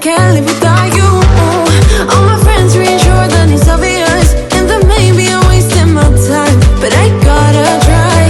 can't live without you. All my friends reassure that it's obvious, and that maybe I'm wasting my time, but I gotta try.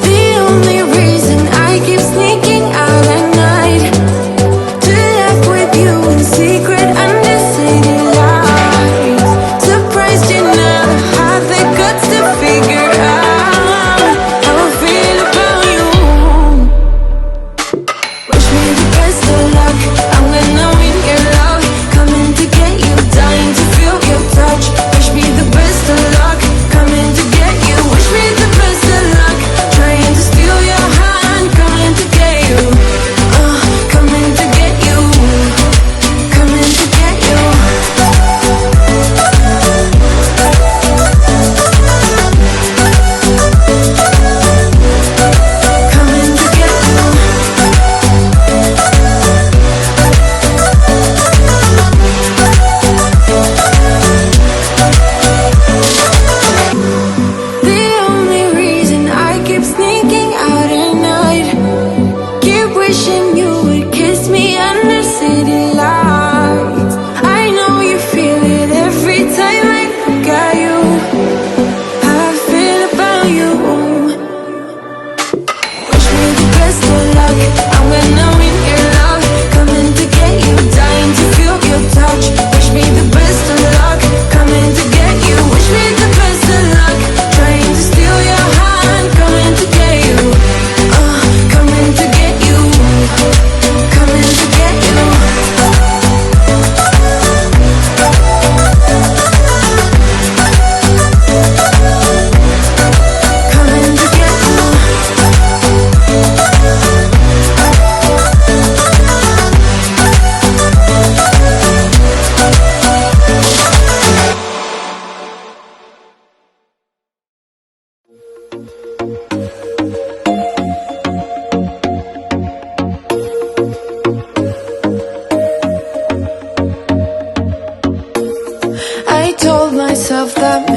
The only reason I keep sneaking out at night, to laugh with you in secret under city lights. Surprised you never had the guts to figure out how I feel about you. Wish me the best of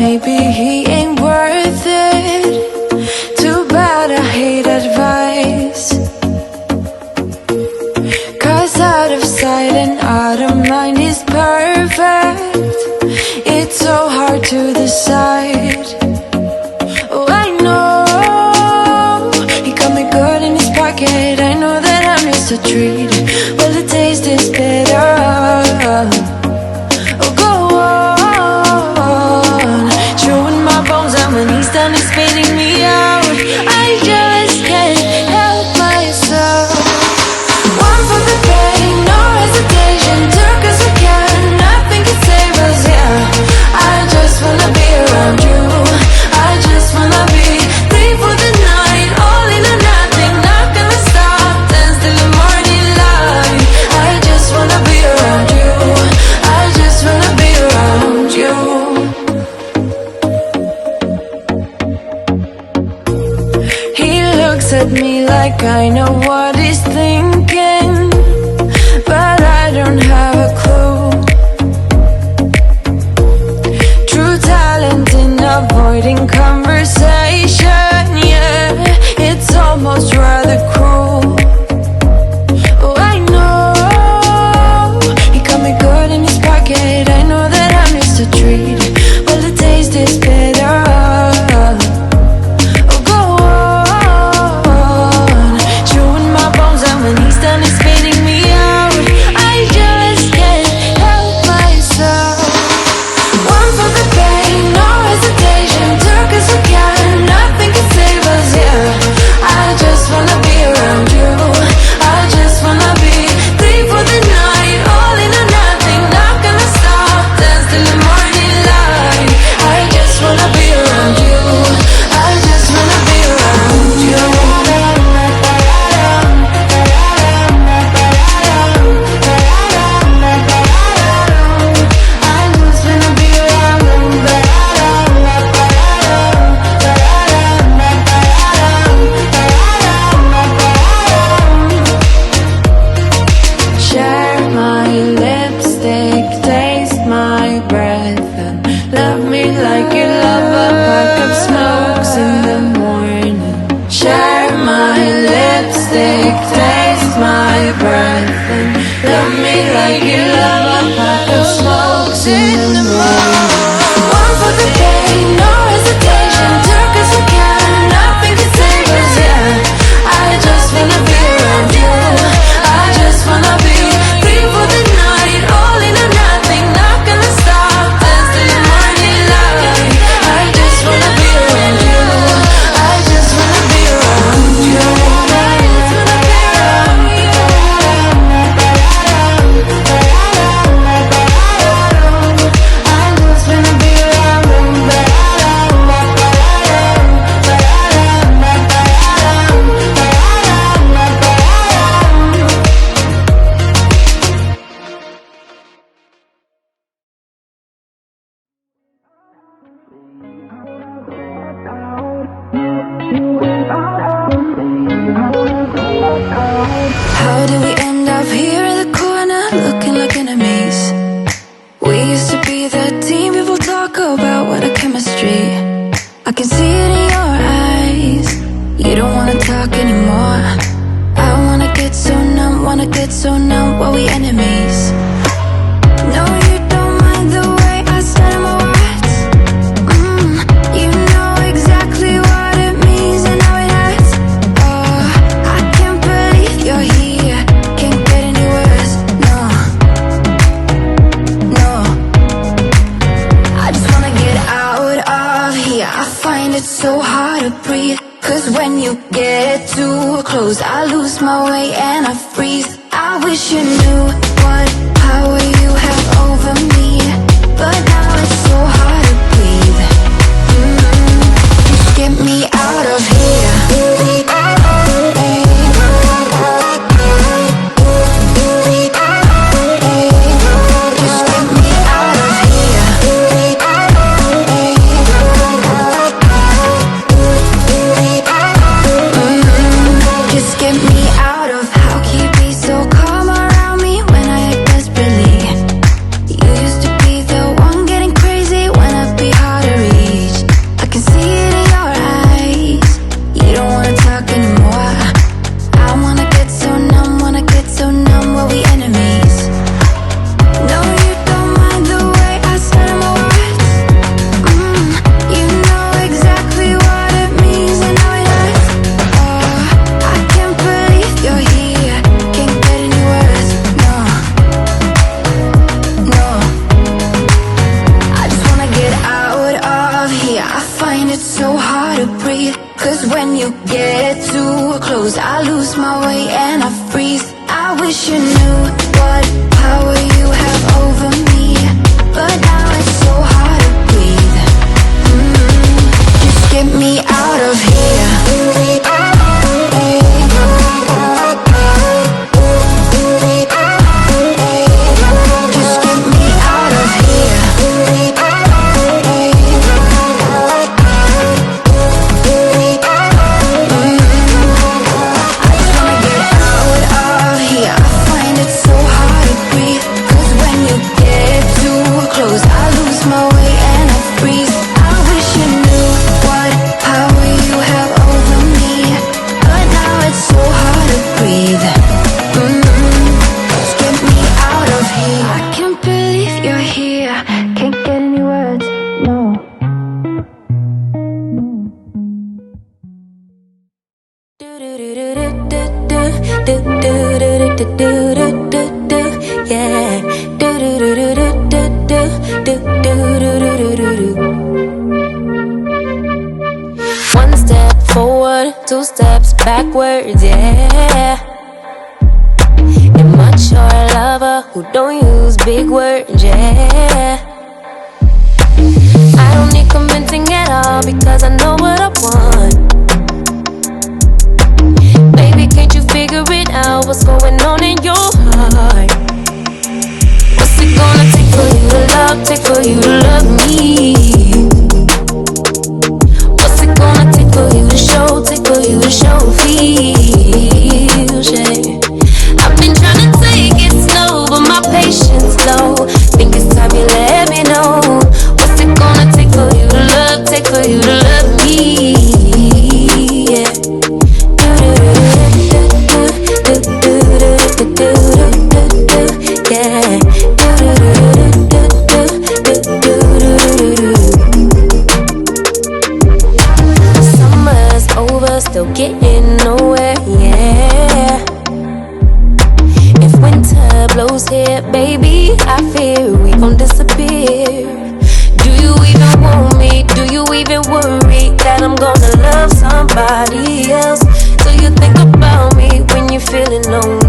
maybe he ain't worth it. Too bad I hate advice, 'cause out of sight and out of mind is perfect. It's so hard to decide. Oh, I know he got me good in his pocket. I know that I'm just a treat. Well, the taste is bitter. Oh, go on, chewing my bones out when he's done, he's spitting me out. I just can't help myself. One for the pain, no hesitation. Took us again, nothing can save us, yeah. I just wanna be around you. I just wanna be free for the night. All in or nothing, not gonna stop. Dance till the morning light. I just wanna be around you. I just wanna be around you. He looks at me like I know what he's thinking, but I don't have a clue. True talent in avoiding conversation, yeah. It's almost rather cruel. Oh, I know he got me good in his pocket. I know that I'm just a treat. Well, the taste is bitter. Oh, go on, chewing my bones out when he's done, he's spitting me out. I just can't help myself. One for the pain, no hesitation. Took us again, nothing can save us, yeah. I just wanna be around you. I just wanna be free for the night. All in or nothing, not gonna stop. Dance till the morning light. I just wanna be around you. I just wanna be around you. I just wanna be around you. Share my lipstick, taste my breath, and love me like you love a pack of smokes in the morning. Share my lipstick, taste my breath, and love me like you love a pack of smokes in the morning. One for the pain, no hesitation. Took us again, nothing can save us, yeah. I just wanna be around you. I just wanna be free for the night. All in or nothing, not gonna stop. Dance till the morning light. I just wanna be around you. I just wanna be around you. I just wanna be around you. I just wanna be around you. How did we end up here in the corner, looking like enemies? We used to be the team people talk about, what a chemistry. I can see it in your eyes. You don't wanna talk anymore. I wanna get so numb while we enemies. No, you don't mind the way I stutter my words. You know exactly what it means and how it hurts. Oh, I can't believe you're here. Can't get any worse. No, no. I just wanna get out of here. I find it so hard to breathe, 'cause when you get too close, I lose my way and I freeze. I wish you knew what power you have over me, but now it's so hard to breathe. Just get me out of here. Just get me out of here. Just get me out of. How can you be so calm around me when I act desperately? enemies. No, you don't mind the way I said my words. You know exactly what it means and how it hurts. Oh, I can't believe you're here. Can't get any words. No, no. I just wanna get out of here. I find it so hard to breathe. 'Cause when you get too close, I lose my way and I freeze. I wish you knew what power you have over me, but now it's so hard to breathe. Just get me out of here. Just get me out of here. I just wanna get out of here. I find it so hard to breathe. 'Cause when you get too close, I lose my way and I freeze. I wish you knew what power you have over me, but now it's so hard to breathe. Just get me out of here. I can't believe you're here. Can't get any words, no. Yeah. One step forward, two steps backwards, yeah. Immature lover who don't use big words, yeah. I don't need convincing at all because I know what I want. Baby, can't you figure it out? What's going on in your heart? What's it gonna take for you to love, take for you to love me? What's it gonna take for you to show, take for you to show feels, yeah. I've been trying to take it slow, but my patience low. Think it's time you let me know. What's it gonna take for you to love, take for you to love me? Yeah. Summer's over, still getting nowhere, yeah. If winter blows here, baby, I fear we gon' disappear. Do you even want me? Do you even worry that I'm gonna love somebody else? Do you think about me when you're feeling lonely?